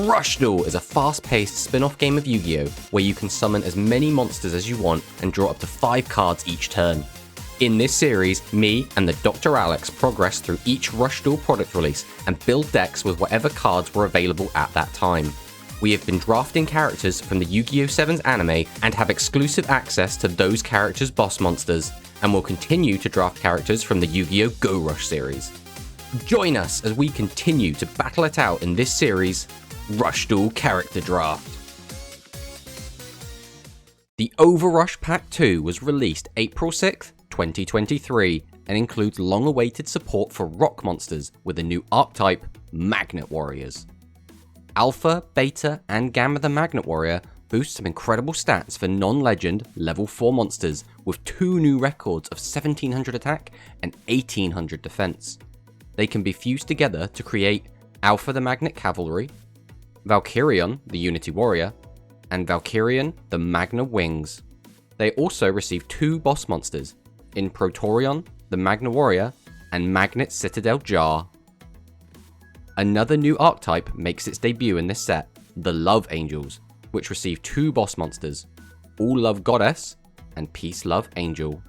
Rush Duel is a fast-paced spin-off game of Yu-Gi-Oh! Where you can summon as many monsters as you want and draw up to 5 cards each turn. In this series, me and the TheDrAlex progress through each Rush Duel product release and build decks with whatever cards were available at that time. We have been drafting characters from the Yu-Gi-Oh! 7's anime and have exclusive access to those characters' boss monsters, and will continue to draft characters from the Yu-Gi-Oh! Go Rush series. Join us as we continue to battle it out in this series, Rush Duel Character Draft. The Overrush Pack 2 was released April 6th, 2023, and includes long-awaited support for rock monsters with a new archetype, Magnet Warriors. Alpha, Beta, and Gamma the Magnet Warrior boost some incredible stats for non-legend level 4 monsters with 2 new records of 1700 attack and 1800 defense. They can be fused together to create Alpha the Magnet Cavalry, Valkyrion the Unity Warrior, and Valkyrion the Magna Wings. They also receive 2 boss monsters in Protorion the Magna Warrior and Magnet Citadel Jar. Another new archetype makes its debut in this set, the Love Angels, which receive 2 boss monsters, All Love Goddess and Peace Love Angel.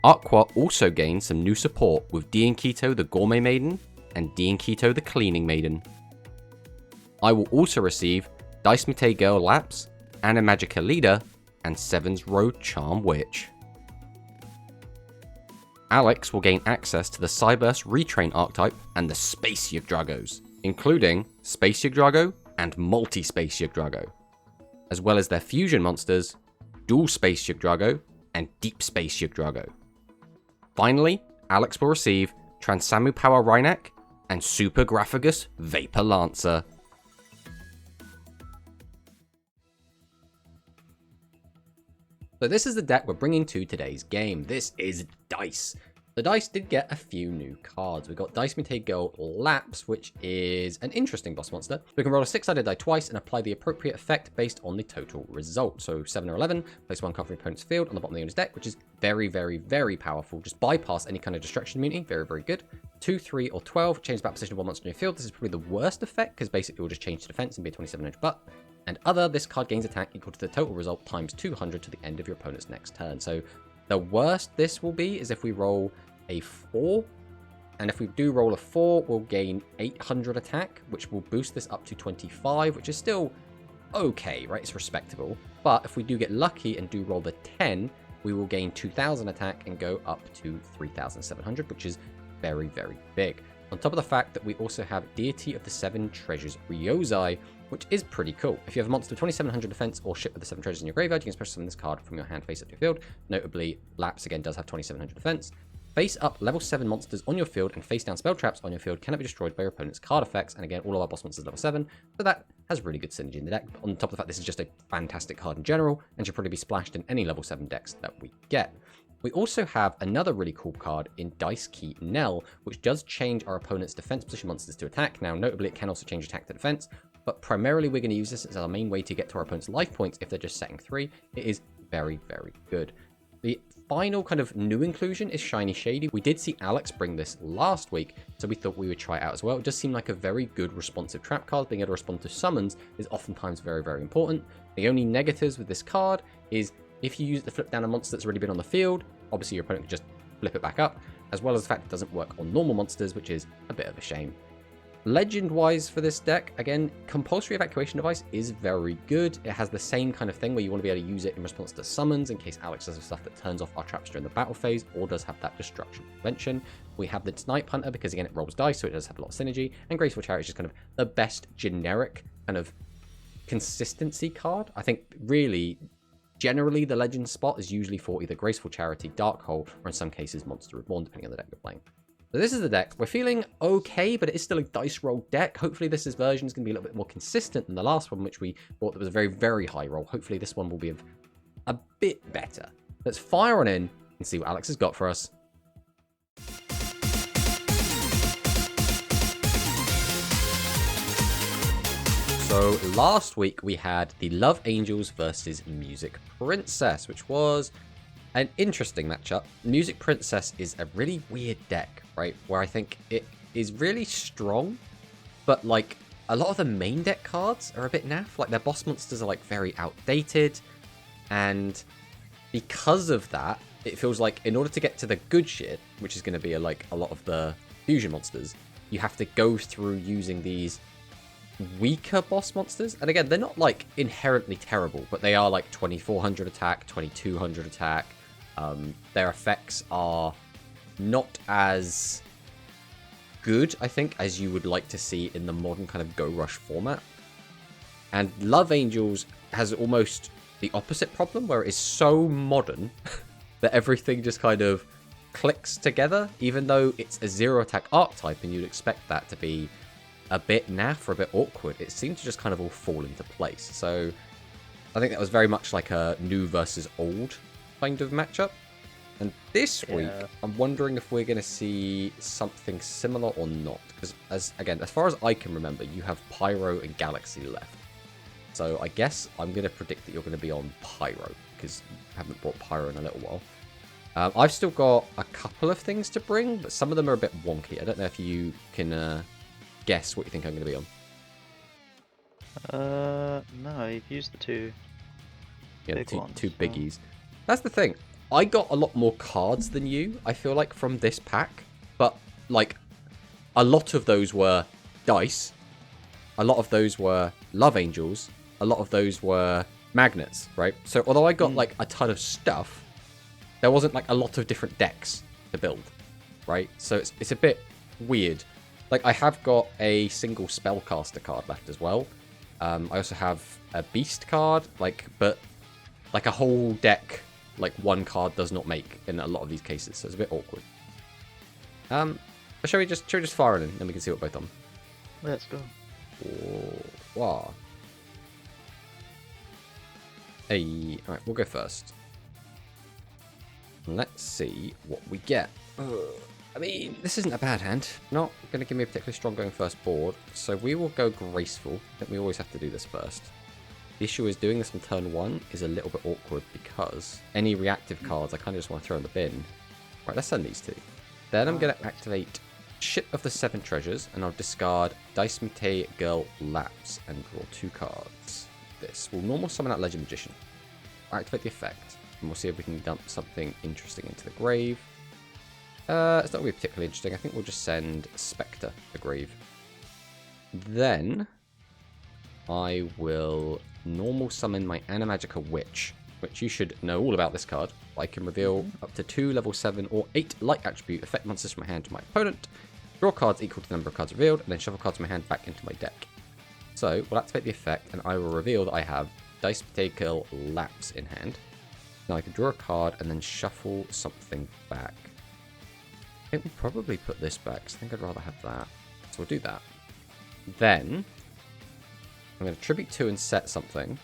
Aqua also gained some new support with Diankito the Gourmet Maiden and Diankito the Cleaning Maiden. I will also receive Dice Mate Girl Laps, Animagica Leader, and Seven's Row Charm Witch. Alex will gain access to the Cyburst Retrain archetype and the Space Yggdragos, including Space Yggdrago and Multi-Space Yggdrago, as well as their fusion monsters, Dual Space Yggdrago and Deep Space Yggdrago. Finally, Alex will receive Transamu Power Rhynak and Super Graphagus Vapor Lancer. So this is the deck we're bringing to today's game. This is Dice. The Dice did get a few new cards. We've got Dice Mate Girl Laps, which is an interesting boss monster. We can roll a 6-sided die twice and apply the appropriate effect based on the total result. So 7 or 11, place 1 card from your opponent's field on the bottom of the owner's deck, which is very, very, very powerful. Just bypass any kind of destruction immunity. Very, very good. 2, 3, or 12, change the back position of 1 monster in your field. This is probably the worst effect, because basically it will just change to defense and be a 27-inch butt. And other, this card gains attack equal to the total result times 200 to the end of your opponent's next turn. So the worst this will be is if we roll a 4, and if we do roll a 4, we'll gain 800 attack, which will boost this up to 25, which is still okay, right? It's respectable. But if we do get lucky and do roll the 10, we will gain 2000 attack and go up to 3700, which is very, very big. On top of the fact that we also have Deity of the 7 Treasures Ryozai, which is pretty cool. If you have a monster with 2700 defense or ship with the 7 treasures in your graveyard, you can special summon this card from your hand face up to your field. Notably, Lapse again does have 2700 defense. Face up level 7 monsters on your field and face down spell traps on your field cannot be destroyed by your opponent's card effects. And again, all of our boss monsters level 7, so that has really good synergy in the deck. On top of the fact, this is just a fantastic card in general and should probably be splashed in any level 7 decks that we get. We also have another really cool card in Dice Key Nell, which does change our opponent's defense position monsters to attack. Now, notably, it can also change attack to defense, but primarily we're going to use this as our main way to get to our opponent's life points if they're just setting 3. It is very, very good. The final kind of new inclusion is Shiny Shady. We did see Alex bring this last week, so we thought we would try it out as well. It does seem like a very good responsive trap card. Being able to respond to summons is oftentimes very, very important. The only negatives with this card is if you use it to flip down a monster that's already been on the field, obviously your opponent can just flip it back up, as well as the fact it doesn't work on normal monsters, which is a bit of a shame. Legend-wise for this deck, again, Compulsory Evacuation Device is very good. It has the same kind of thing where you want to be able to use it in response to summons in case Alex does stuff that turns off our traps during the battle phase or does have that destruction prevention. We have the Snipe Hunter because, again, it rolls dice, so it does have a lot of synergy. And Graceful Chariot is just kind of the best generic kind of consistency card. I think, really, generally, the Legend spot is usually for either Graceful Charity, Dark Hole, or in some cases, Monster Reborn, depending on the deck you're playing. So this is the deck. We're feeling okay, but it is still a dice roll deck. Hopefully this version is going to be a little bit more consistent than the last one, which we thought that was a very, very high roll. Hopefully this one will be a bit better. Let's fire on in and see what Alex has got for us. So last week we had the Love Angels versus Music Princess, which was an interesting matchup. Music Princess is a really weird deck, right? Where I think it is really strong, but like a lot of the main deck cards are a bit naff. Like, their boss monsters are, like, very outdated. And because of that, it feels like in order to get to the good shit, which is going to be, like, a lot of the fusion monsters, you have to go through using these weaker boss monsters. And again, they're not, like, inherently terrible, but they are, like, 2400 attack, 2200 attack. Their effects are not as good, I think, as you would like to see in the modern kind of Go Rush format. And Love Angels has almost the opposite problem, where it is so modern that everything just kind of clicks together, even though it's a zero attack archetype and you'd expect that to be a bit naff or a bit awkward. It seemed to just kind of all fall into place. So I think that was very much like a new versus old kind of matchup. And this week, I'm wondering if we're going to see something similar or not. Because, as far as I can remember, you have Pyro and Galaxy left. So I guess I'm going to predict that you're going to be on Pyro, because you haven't brought Pyro in a little while. I've still got a couple of things to bring, but some of them are a bit wonky. I don't know if you can guess what you think I'm going to be on. No, you've used the two. Yeah, big ones, two biggies. That's the thing. I got a lot more cards than you, I feel like, from this pack. But, like, a lot of those were dice. A lot of those were Love Angels. A lot of those were magnets, right? So, although I got, like, a ton of stuff, there wasn't, like, a lot of different decks to build, right? So, it's a bit weird. Like, I have got a single Spellcaster card left as well. I also have a Beast card, but, like, a whole deck... like, one card does not make in a lot of these cases, so it's a bit awkward. But shall we just fire it in, and we can see what both on? Let's go. Oh, wow. Hey, alright, we'll go first. Let's see what we get. I mean, this isn't a bad hand. Not going to give me a particularly strong going first board, so we will go Graceful. I think we always have to do this first. The issue is doing this on turn 1 is a little bit awkward because any reactive cards I kind of just want to throw in the bin. Right, let's send these two. Then I'm going to activate Ship of the 7 Treasures, and I'll discard Dice Mate Girl Lapse and draw 2 cards. This will normal summon out Legend Magician. I'll activate the effect, and we'll see if we can dump something interesting into the grave. It's not going to be particularly interesting. I think we'll just send Spectre to the grave. Then I will normal summon my Animagica Witch, which you should know all about this card. I can reveal up to 2 level 7 or 8 light attribute effect monsters from my hand to my opponent, draw cards equal to the number of cards revealed, and then shuffle cards from my hand back into my deck. So we'll activate the effect, and I will reveal that I have Dice Tackle Lapse in hand. Now I can draw a card and then shuffle something back. I think we'll probably put this back, because I think I'd rather have that. So we'll do that. Then I'm going to tribute 2 and set something.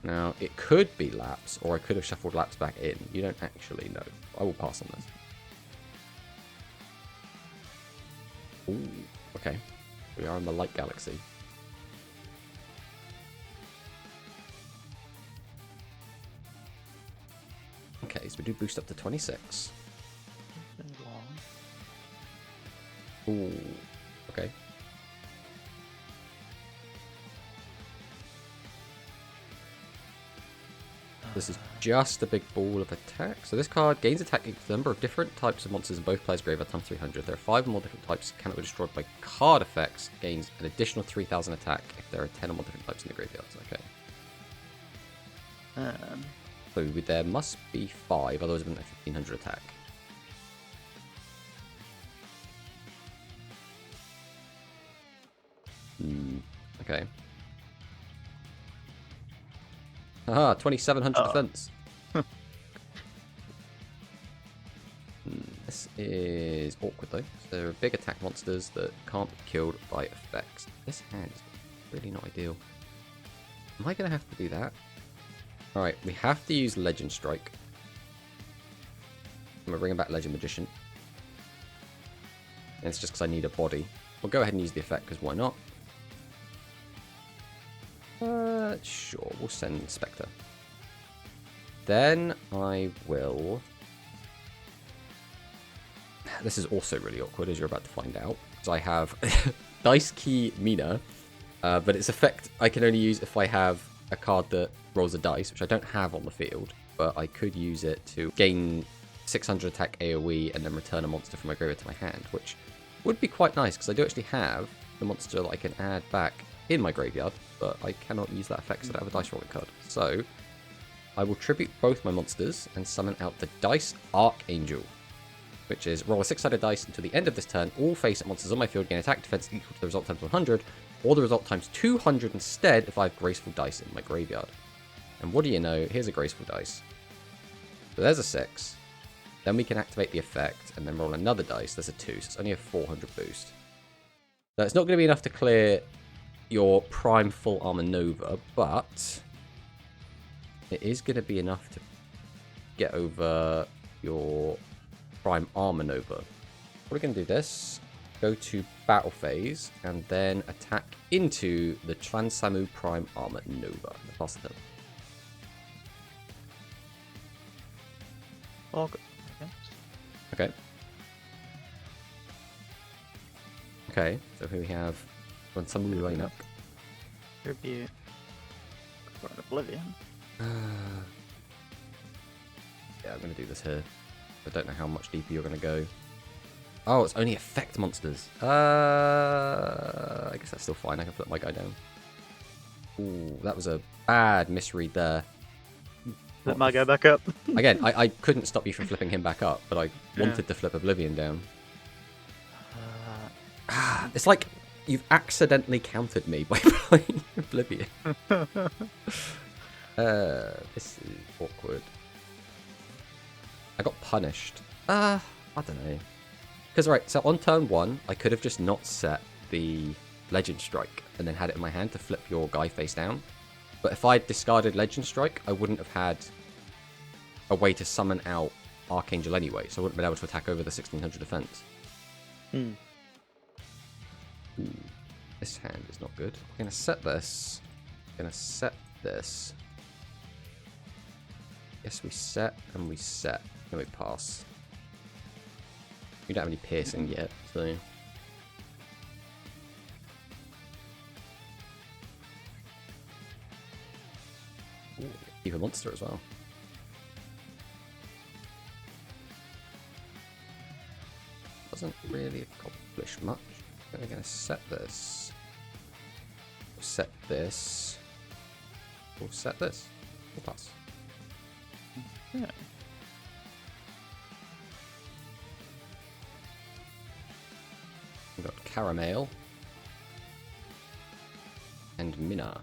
Now, it could be Lapse, or I could have shuffled Lapse back in. You don't actually know. I will pass on this. Ooh, okay. We are in the Light Galaxy. Okay, so we do boost up to 26. Ooh, okay. This is just a big ball of attack. So this card gains attack equal to the number of different types of monsters in both players' graveyard times 300. There are 5 or more different types cannot be destroyed by card effects. Gains an additional 3,000 attack if there are 10 or more different types in the graveyards. Okay. So there must be 5, otherwise it wouldn't have 1,500 attack. Okay. Aha, 2,700 defense. This is awkward though. So there are big attack monsters that can't be killed by effects. This hand is really not ideal. Am I going to have to do that? Alright, we have to use Legend Strike. I'm going to bring back Legend Magician. And it's just because I need a body. We'll go ahead and use the effect because why not? Sure, we'll send Spectre. Then I will... This is also really awkward, as you're about to find out. So I have Dice Key Mina, But its effect I can only use if I have a card that rolls a dice, which I don't have on the field, but I could use it to gain 600 attack AoE and then return a monster from my graveyard to my hand, which would be quite nice because I do actually have the monster that I can add back in my graveyard, but I cannot use that effect because I don't have a dice rolling card. So I will tribute both my monsters and summon out the Dice Archangel, which is roll a 6-sided dice until the end of this turn. All face-up monsters on my field gain attack defense equal to the result times 100, or the result times 200 instead if I have graceful dice in my graveyard. And what do you know? Here's a graceful dice. So there's a 6. Then we can activate the effect and then roll another dice. There's a 2, so it's only a 400 boost. So it's not going to be enough to clear your Prime Full Armor Nova, but it is going to be enough to get over your Prime Armor Nova. We're going to do this. Go to Battle Phase, and then attack into the Transamu Prime Armor Nova. Pass the turn. Okay. Okay, so here we have Transamu line up. Tribute. For Oblivion. Yeah, I'm going to do this here. I don't know how much deeper you're going to go. Oh, it's only effect monsters. I guess that's still fine. I can flip my guy down. Ooh, that was a bad misread there. Let my guy back up. Again, I couldn't stop you from flipping him back up, but I wanted to flip Oblivion down. It's like you've accidentally countered me by playing Oblivion. This is awkward. I got punished. I don't know. Because, right, so on turn 1, I could have just not set the Legend Strike and then had it in my hand to flip your guy face down. But if I discarded Legend Strike, I wouldn't have had a way to summon out Archangel anyway, so I wouldn't have been able to attack over the 1600 defense. Ooh, this hand is not good. I'm going to set this. I'm going to set this. Yes, we set and we set. Then we pass. We don't have any piercing yet, so... Ooh, keep a monster as well. Doesn't really accomplish much. We're going to set this. We'll set this. We'll set this. We'll pass. Yeah. We've got Caramel and Minna.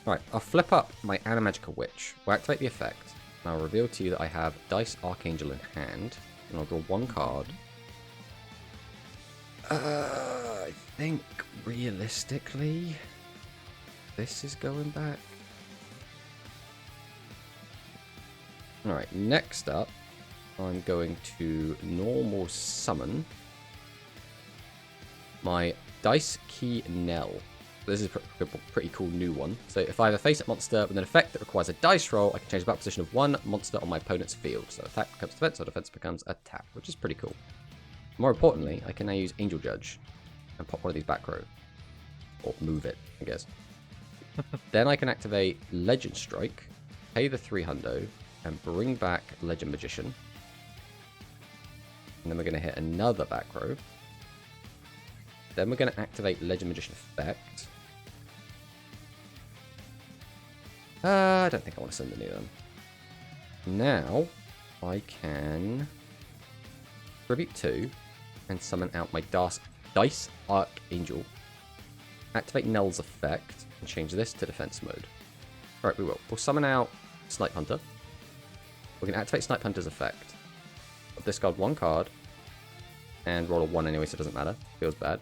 Right, I'll flip up my Animagical Witch. We'll activate the effect, and I'll reveal to you that I have Dice Archangel in hand, and I'll draw one card. I think realistically, this is going back. Alright, next up, I'm going to normal summon my Dice Key Nell. This is a pretty cool new one. So if I have a face-up monster with an effect that requires a dice roll, I can change the back position of one monster on my opponent's field. So attack becomes defense, or defense becomes attack, which is pretty cool. More importantly, I can now use Angel Judge and pop one of these back row. Or move it, I guess. Then I can activate Legend Strike, pay the 300, and bring back Legend Magician. And then we're going to hit another back row. Then we're going to activate Legend Magician effect. I don't think I want to send any of them. Now, I can tribute 2 and summon out my Dice Archangel. Activate Nell's effect and change this to defense mode. Alright, we will. We'll summon out Snipe Hunter. We're going to activate Snipe Hunter's effect. I'll discard one card and roll a 1 anyway, so it doesn't matter. Feels bad.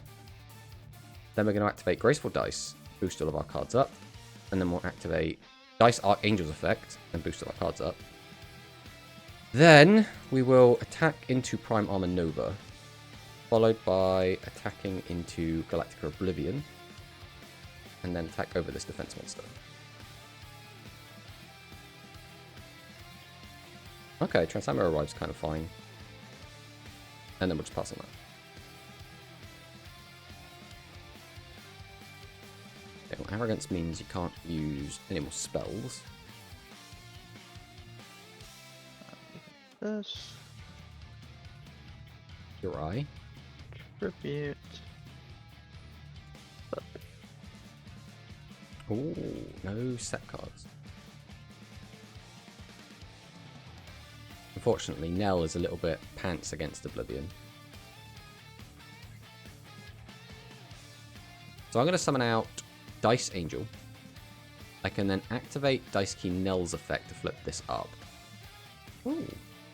Then we're going to activate Graceful Dice, boost all of our cards up. And then we'll activate Dice Archangel's effect and boost all our cards up. Then we will attack into Prime Armor Nova, followed by attacking into Galactica Oblivion, and then attack over this defense monster. Okay, Transamu arrives kind of fine. And then we'll just pass on that. Okay, well, arrogance means you can't use any more spells. This. Your eye. Tribute. Ooh, no set cards. Unfortunately, Nell is a little bit pants against Oblivion. So I'm going to summon out Dice Angel. I can then activate Dice Key Nell's effect to flip this up. Ooh.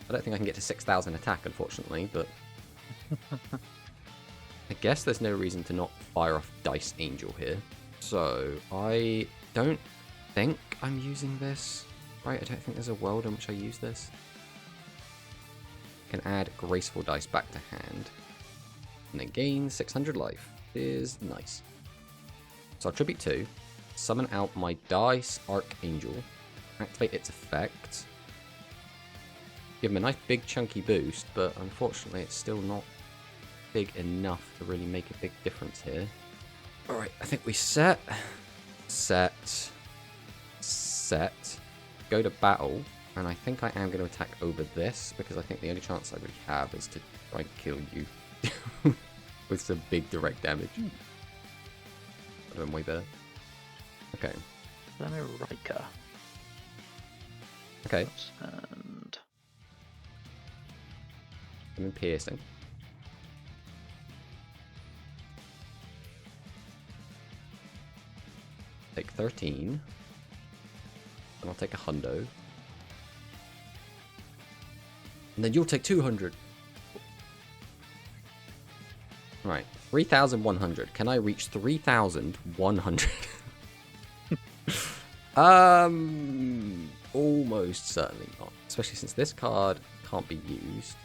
I don't think I can get to 6,000 attack, unfortunately, but... I guess there's no reason to not fire off Dice Angel here. So, I don't think I'm using this. Right, I don't think there's a world in which I use this. I can add Graceful Dice back to hand. And then gain 600 life. Is nice. So I'll tribute 2. Summon out my Dice Archangel. Activate its effect. Give him a nice big chunky boost, but unfortunately it's still not big enough to really make a big difference here. Alright, I think we set, go to battle, and I think I am going to attack over this, because I think the only chance I really have is to try and kill you with some big direct damage. That would have been way better. Okay. Rika. Okay. And I'm in piercing. Take 13. And I'll take 100. And then you'll take 200. Right. 3,100. Can I reach 3,100? Almost certainly not. Especially since this card can't be used.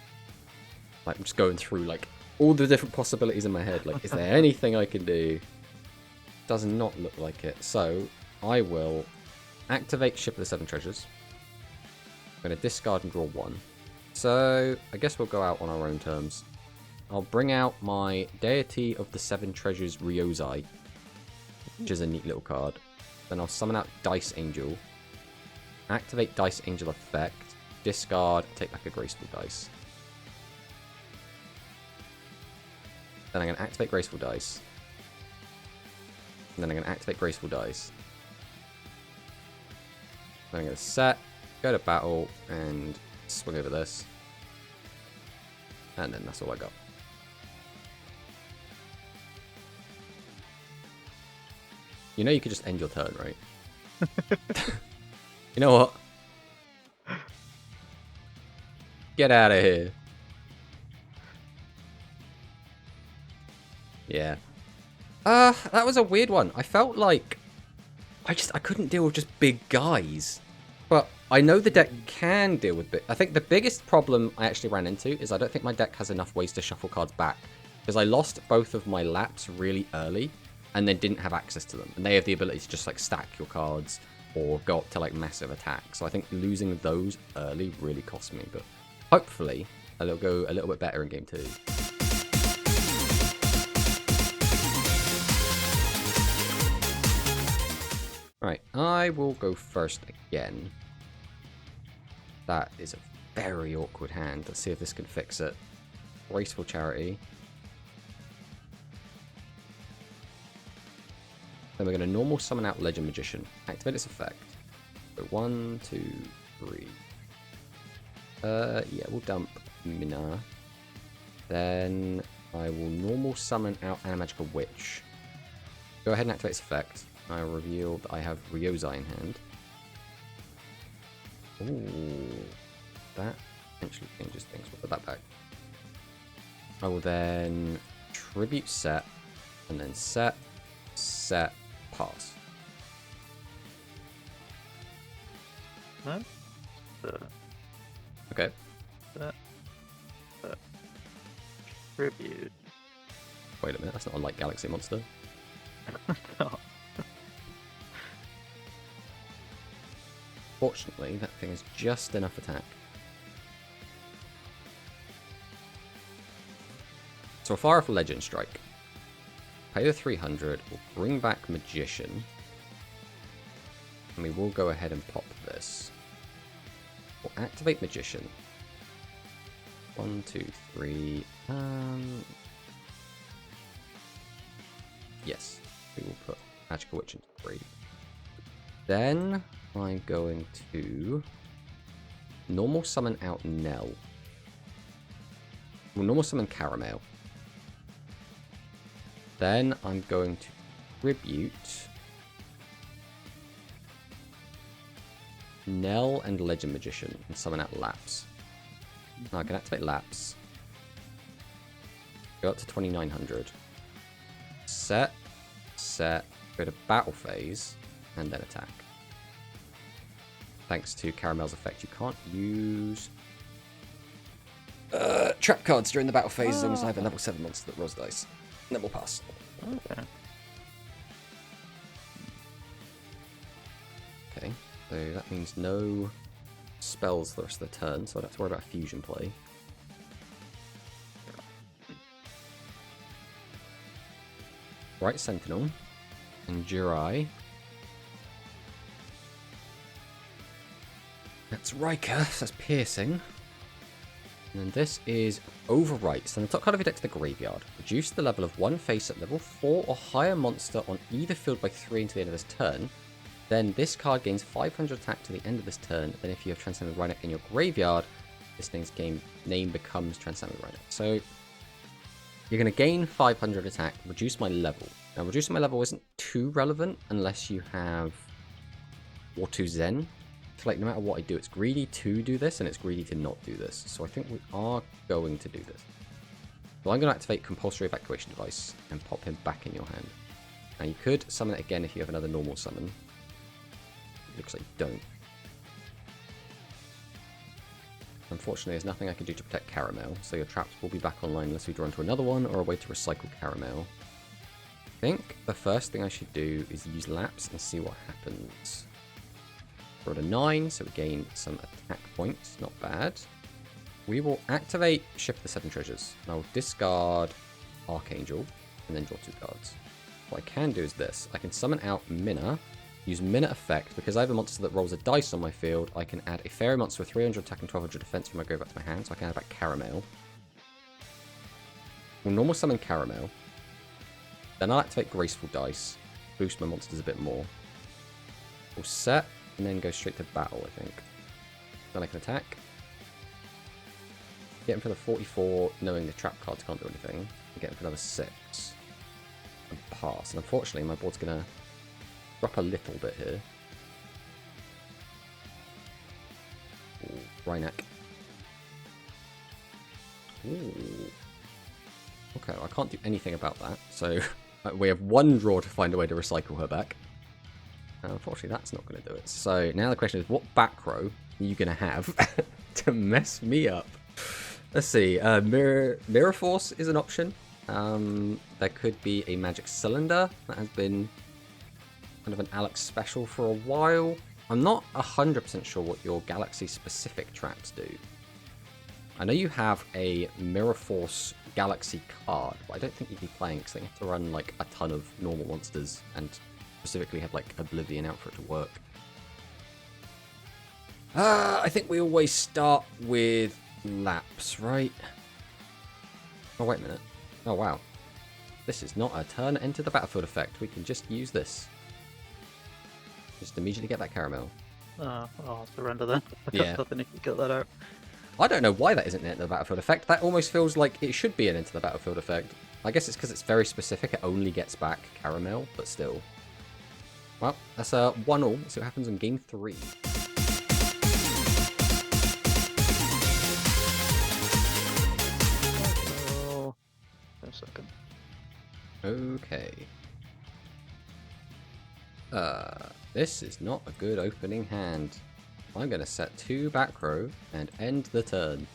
Like, I'm just going through, like, all the different possibilities in my head. Like, is there anything I can do? Does not look like it. So, I will activate Ship of the Seven Treasures. I'm going to discard and draw 1. So, I guess we'll go out on our own terms. I'll bring out my Deity of the Seven Treasures Ryozai, which is a neat little card. Then I'll summon out Dice Angel. Activate Dice Angel effect. Discard, take back a Graceful Dice. Then I'm going to activate Graceful Dice. And then I'm going to activate Graceful Dice. Then I'm going to set, go to battle, and swing over this. And then that's all I got. You know you could just end your turn, right? You know what? Get out of here. Yeah. That was a weird one. I felt like I couldn't deal with just big guys. But I know the deck can deal with I think the biggest problem I actually ran into is I don't think my deck has enough ways to shuffle cards back. Because I lost both of my laps really early and then didn't have access to them. And they have the ability to just like stack your cards or go up to like massive attacks. So I think losing those early really cost me. But hopefully it'll go a little bit better in game 2. Right, I will go first again. That is a very awkward hand. Let's see if this can fix it. Graceful Charity. Then we're going to normal summon out Legend Magician. Activate its effect. So 1, 2, 3. Yeah, we'll dump Mina. Then I will normal summon out Animagical Witch. Go ahead and activate its effect. I reveal that I have Ryozai in hand. Ooh, that potentially changes things. We'll put that back. I will then tribute set, and then set, pass. no. Okay. Tribute. Wait a minute, that's not a Light Galaxy monster. No. Fortunately, that thing is just enough attack. So I'll fire off Legend Strike. pay the 300. We'll bring back Magician. And we will go ahead and pop this. We'll activate Magician. 1, 2, 3. Yes, we will put Magical Witch into 3. Then I'm going to normal summon out Nell. We'll normal summon Caramel. Then I'm going to tribute Nell and Legend Magician and summon out Lapse. Now I can activate Lapse. Go up to 2900. Set, go to battle phase, and then attack. Thanks to Caramel's effect, you can't use trap cards during the battle phase as long as I have a level 7 monster that rolls dice. And then we'll pass. Okay. Okay, so that means no spells the rest of the turn, so I don't have to worry about fusion play. Right Sentinel and Jirai. That's Riker, so that's piercing. And then this is Overwrite. So on the top card of your deck to the graveyard. Reduce the level of one face at level 4 or higher monster on either field by 3 until the end of this turn. Then this card gains 500 attack to the end of this turn. Then if you have Transcendent Rhino in your graveyard, this thing's name becomes Transcendent Rhino. So you're going to gain 500 attack, reduce my level. Now reducing my level isn't too relevant unless you have War 2 Zen. So like no matter what I do, it's greedy to do this and it's greedy to not do this. So I think we are going to do this. So I'm going to activate Compulsory Evacuation Device and pop him back in your hand. Now you could summon it again if you have another normal summon. It looks like you don't. Unfortunately, there's nothing I can do to protect Caramel, so your traps will be back online unless we draw into another one or a way to recycle Caramel. I think the first thing I should do is use Lapse and see what happens. Rolled a 9, so we gain some attack points, not bad. We will activate Shift the 7 Treasures. And I'll discard Archangel and then draw 2 cards. What I can do is this. I can summon out Minna, use Minna effect. Because I have a monster that rolls a dice on my field, I can add a fairy monster with 300 attack and 1200 defense from my graveyard to my hand. So I can add back Caramel. We'll normal summon Caramel. Then I'll activate Graceful Dice. Boost my monsters a bit more. We'll set and then go straight to battle, I think. Then I can attack. Get him for the 44, knowing the trap cards can't do anything. And get him for another 6. And pass. And unfortunately, my board's going to drop a little bit here. Ooh, Rhynac. Ooh. Okay, well, I can't do anything about that. So we have one draw to find a way to recycle her back. Unfortunately, that's not going to do it. So now the question is, what back row are you going to have to mess me up? Let's see. Mirror Force is an option. There could be a Magic Cylinder that has been kind of an Alex special for a while. I'm not 100% sure what your Galaxy-specific traps do. I know you have a Mirror Force Galaxy card, but I don't think you'd be playing because they have to run like a ton of normal monsters and specifically have like Oblivion out for it to work. I think we always start with Lapse, right? Oh, wait a minute. Oh, wow. This is not a turn enter the battlefield effect. We can just use this. Just immediately get that Caramel. I'll surrender then. Yeah. There's nothing you can get that out. I don't know why that isn't an enter the battlefield effect. That almost feels like it should be an enter the battlefield effect. I guess it's because it's very specific. It only gets back Caramel, but still. Well, that's a 1-all. Let's see what happens in game 3. Oh, a second. Okay. This is not a good opening hand. I'm going to set 2 back row and end the turn.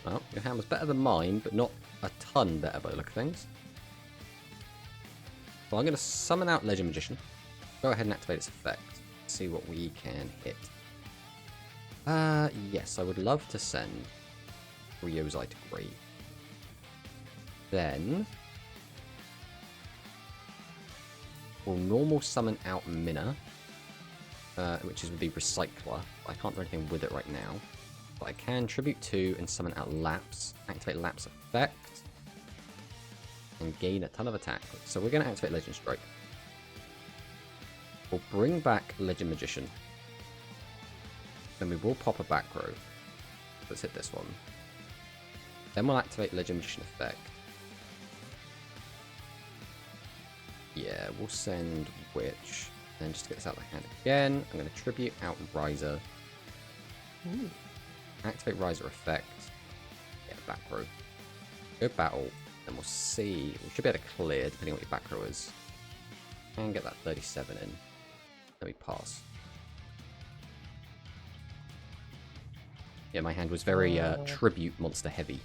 Well, your hand was better than mine, but not a ton better by the look of things. So I'm going to summon out Legend Magician. Go ahead and activate its effect. See what we can hit. Yes, I would love to send Ryozai to Grave. Then we'll normal summon out Minna, which is with the Recycler. I can't do anything with it right now. But I can Tribute 2 and summon out Lapse, activate Lapse effect, and gain a ton of attack. So we're going to activate Legend Strike. We'll bring back Legend Magician. Then we will pop a back row. Let's hit this one. Then we'll activate Legend Magician effect. Yeah, we'll send Witch. Then just to get this out of my hand again, I'm going to Tribute out Riser. Ooh. Activate Riser effect. Yeah, back row. Go battle. Then we'll see. We should be able to clear depending on what your back row is. And get that 37 in. Then we pass. Yeah, my hand was very tribute monster heavy.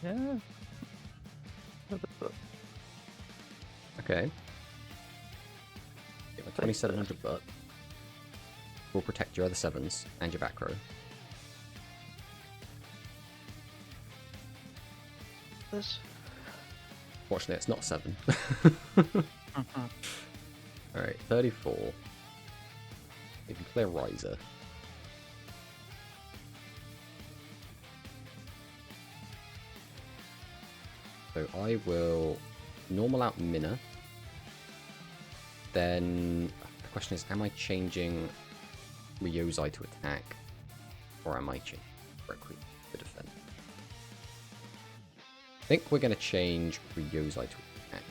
Yeah. Okay. Get my 2700 butt. Will protect your other 7s and your back row. This. Fortunately, it's not 7. Alright, 34. You can clear Riser. So I will normal out Minna. Then the question is, am I changing Ryozai to attack? Or am I changing Requiem to defend? I think we're going to change Ryozai to attack.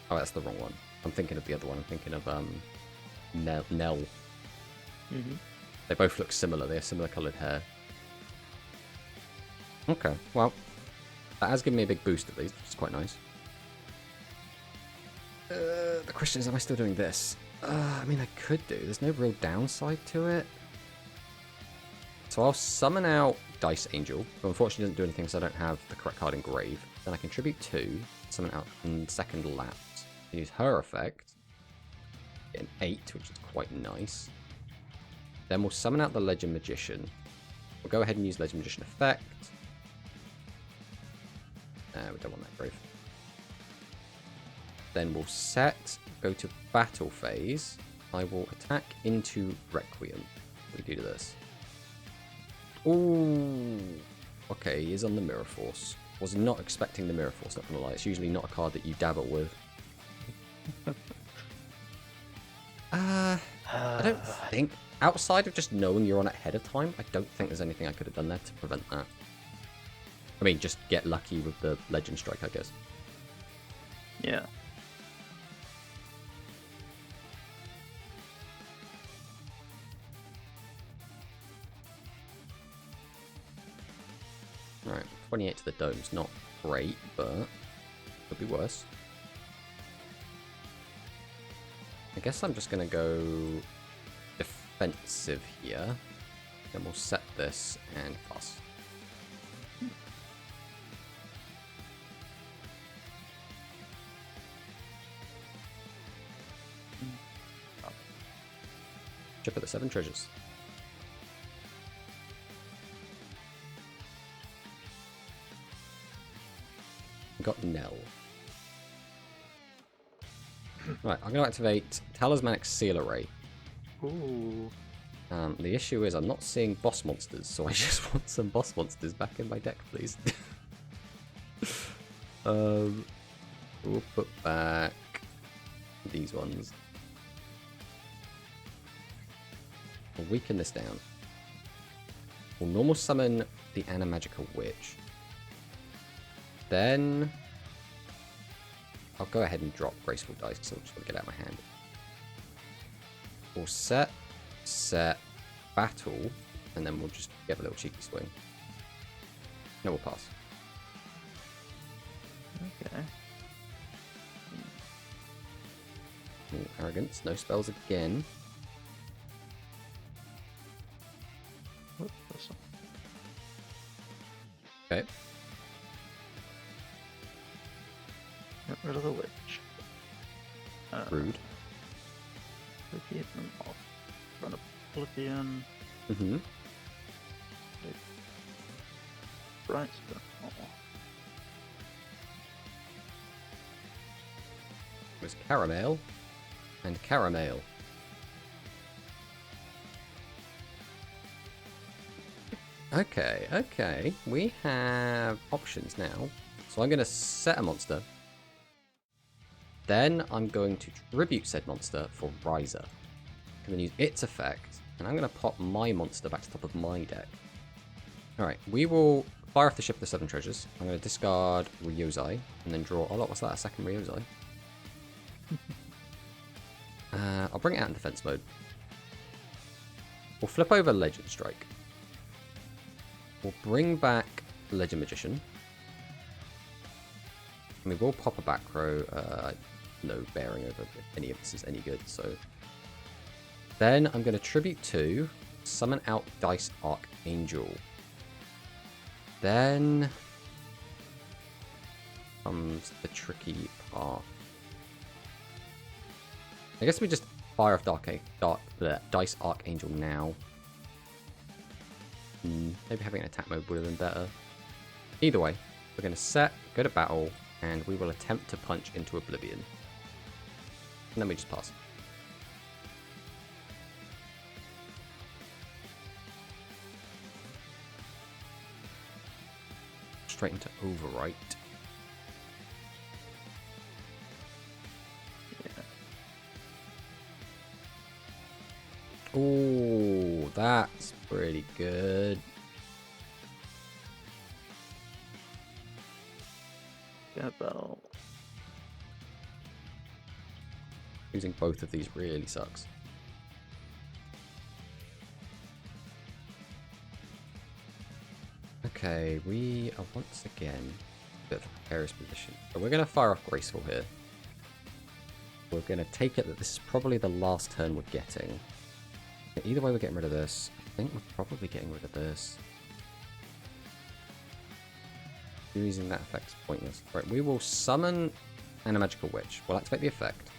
Oh, that's the wrong one. I'm thinking of the other one. I'm thinking of Nell. Mm-hmm. They both look similar. They have similar coloured hair. Okay, well, that has given me a big boost at least, which is quite nice. The question is, am I still doing this? I mean, I could do. There's no real downside to it. So I'll summon out Dice Angel, who unfortunately doesn't do anything because I don't have the correct card in Grave. Then I can Tribute 2, summon out in second Lapse, use her effect, get an 8, which is quite nice. Then we'll summon out the Legend Magician. We'll go ahead and use Legend Magician effect. We don't want that Grave. Then we'll set, go to battle phase. I will attack into Requiem. What do we do to this? Ooh. Okay, he is on the Mirror Force. Was not expecting the Mirror Force, not gonna lie. It's usually not a card that you dabble with. I don't think, outside of just knowing you're on it ahead of time, I don't think there's anything I could have done there to prevent that. I mean, just get lucky with the Legend Strike, I guess. Yeah. Alright, 28 to the dome's not great, but could be worse. I guess I'm just going to go defensive here. Then we'll set this and pass. Chip at the 7 treasures. Got Nell. Right, I'm going to activate Talismanic Seal Array. Ooh. The issue is I'm not seeing boss monsters, so I just want some boss monsters back in my deck, please. We'll put back these ones. We'll weaken this down. We'll normal summon the Animagical Witch. Then I'll go ahead and drop Graceful Dice because I just want to get out of my hand. We'll set, battle, and then we'll just give a little cheeky swing. No, we'll pass. Okay. Ooh, arrogance, no spells again. Whoop, this one. Okay. Get rid of the witch. Rude. Repeat them all. Run up. Oblivion. Mm-hmm. Bright Spot. Oh. It was caramel and caramel. Okay, okay. We have options now. So I'm going to set a monster. Then I'm going to tribute said monster for Riser. I'm going to use its effect. And I'm going to pop my monster back to the top of my deck. Alright, we will fire off the Ship of the Seven Treasures. I'm going to discard Ryozai. And then draw... Oh, look, what's that? A second Ryozai? I'll bring it out in defense mode. We'll flip over Legend Strike. We'll bring back Legend Magician. And we will pop a back row. No bearing over if any of this is any good. So then I'm going to tribute 2, summon out Dice Archangel. Then comes the tricky part. I guess we just fire off Dice Archangel now. Maybe having an attack mode would have been better. Either way, we're going to set, go to battle, and we will attempt to punch into Oblivion. And then we just pass. Straight into Overwrite. Oh, that's pretty good. About Using both of these really sucks. Okay, we are once again a bit of a precarious position. But we're going to fire off Graceful here. We're going to take it that this is probably the last turn we're getting. Either way, we're getting rid of this. I think we're probably getting rid of this. Using that effect is pointless. Right, we will summon Animagical Witch. We'll activate the effect.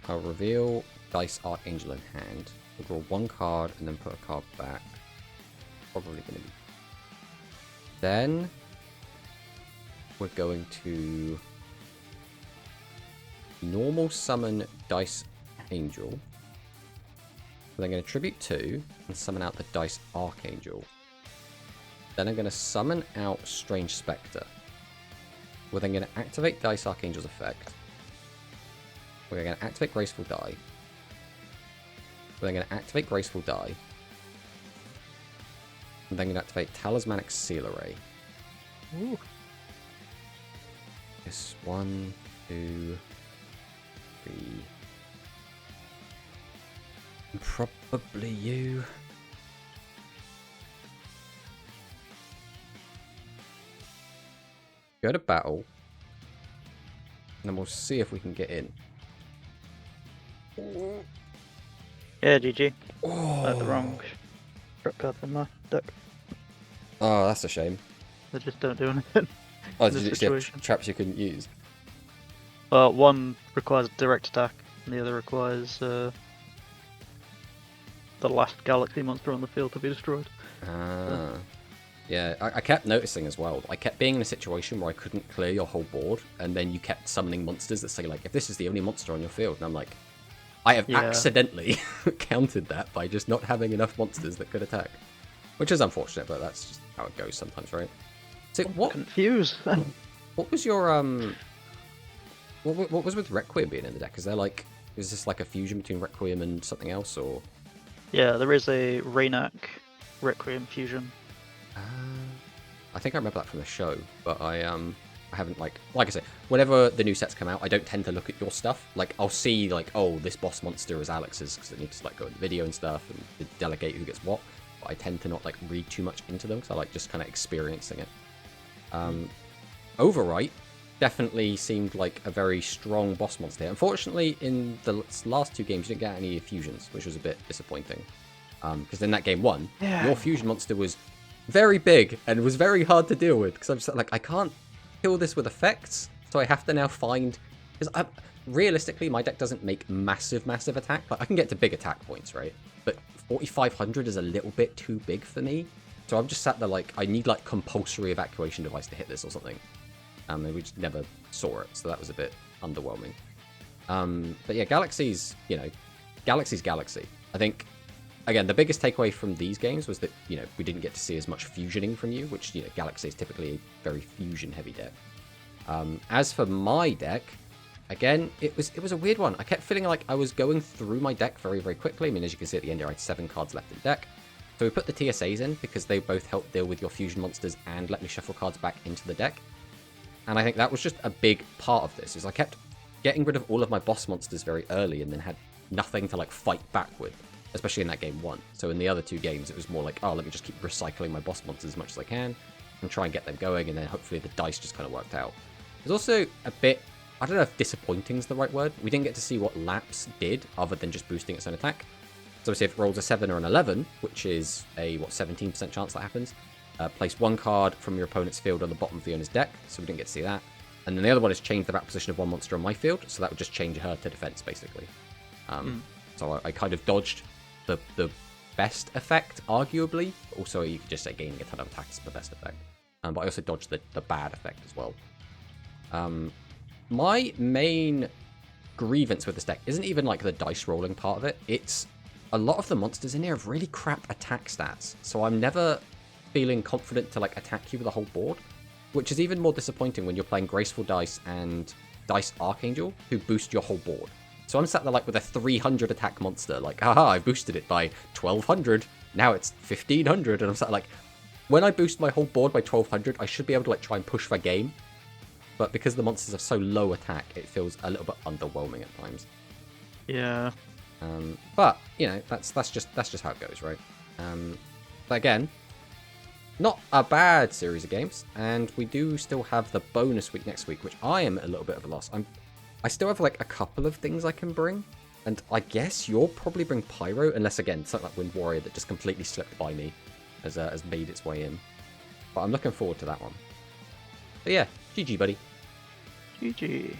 I'll reveal Dice Archangel in hand. We'll draw one card and then put a card back. Probably going to be. Then we're going to normal summon Dice Angel. Then I'm going to tribute 2 and summon out the Dice Archangel. Then I'm going to summon out Strange Spectre. We're then going to activate Dice Archangel's effect. We're going to activate Graceful Die. We're then going to activate Graceful Die. And then going to activate Talismanic Seal Array. Ooh. Yes, 1, 2, 3. And probably you. Go to battle. And then we'll see if we can get in. Yeah, GG. Oh, I had the wrong trap card in my deck. Oh, that's a shame. They just don't do anything. Oh, in did this you just situation. have traps you couldn't use? One requires direct attack, and the other requires the last galaxy monster on the field to be destroyed. Ah. Yeah, I kept noticing as well. I kept being in a situation where I couldn't clear your whole board, and then you kept summoning monsters that say, like, if this is the only monster on your field, and I'm like, I have accidentally countered that by just not having enough monsters that could attack. Which is unfortunate, but that's just how it goes sometimes, right? So what Confused. what was your what was with Requiem being in the deck? Is there like, is this like a fusion between Requiem and something else, or? Yeah, there is a Raynak Requiem fusion. I think I remember that from the show, but I haven't like I say, whenever the new sets come out, I don't tend to look at your stuff. Like, I'll see like, oh, this boss monster is Alex's because it needs to like go in the video and stuff and delegate who gets what. But I tend to not like read too much into them because I like just kind of experiencing it. Overwrite definitely seemed like a very strong boss monster. Unfortunately, in the last 2 games, you didn't get any fusions, which was a bit disappointing. Because in that game 1, your fusion monster was very big and was very hard to deal with because I'm just like, I can't kill this with effects, so I have to now find Because realistically, my deck doesn't make massive attack. Like, I can get to big attack points, right? But 4,500 is a little bit too big for me. So I'm just sat there like, I need like compulsory evacuation device to hit this or something. And we just never saw it, so that was a bit underwhelming. But yeah, Galaxy's, you know, Galaxy's Galaxy. I think, again, the biggest takeaway from these games was that, you know, we didn't get to see as much fusioning from you, which, you know, Galaxy is typically a very fusion-heavy deck. As for my deck, again, it was a weird one. I kept feeling like I was going through my deck very quickly. I mean, as you can see at the end here, I had 7 cards left in deck. So we put the TSAs in because they both help deal with your fusion monsters and let me shuffle cards back into the deck. And I think that was just a big part of this, is I kept getting rid of all of my boss monsters very early and then had nothing to like fight back with, especially in that game 1. So in the other 2 games, it was more like, oh, let me just keep recycling my boss monsters as much as I can and try and get them going, and then hopefully the dice just kind of worked out. There's also a bit, I don't know if disappointing is the right word. We didn't get to see what Lapse did other than just boosting its own attack. So obviously if it rolls a 7 or an 11, which is a, 17% chance that happens, place 1 card from your opponent's field on the bottom of the owner's deck, so we didn't get to see that. And then the other one is change the back position of 1 monster on my field, so that would just change her to defense, basically. So I kind of dodged the best effect, arguably. Also, you could just say gaining a ton of attacks is the best effect. But I also dodged the bad effect as well. My main grievance with this deck isn't even like the dice rolling part of it. It's a lot of the monsters in here have really crap attack stats, so I'm never feeling confident to like attack you with a whole board, which is even more disappointing when you're playing Graceful Dice and Dice Archangel, who boost your whole board. So I'm sat there like with a 300 attack monster, like, haha, I boosted it by 1200, now it's 1500, and I'm sat there like, when I boost my whole board by 1200, I should be able to like try and push for game, but because the monsters have so low attack, it feels a little bit underwhelming at times. Yeah. But you know, that's just how it goes, right? But again, not a bad series of games, and we do still have the bonus week next week, which I am a little bit of a loss. I still have like a couple of things I can bring, and I guess you'll probably bring Pyro, unless again something like Wind Warrior that just completely slipped by me has made its way in. But I'm looking forward to that one. But yeah, GG, buddy. GG.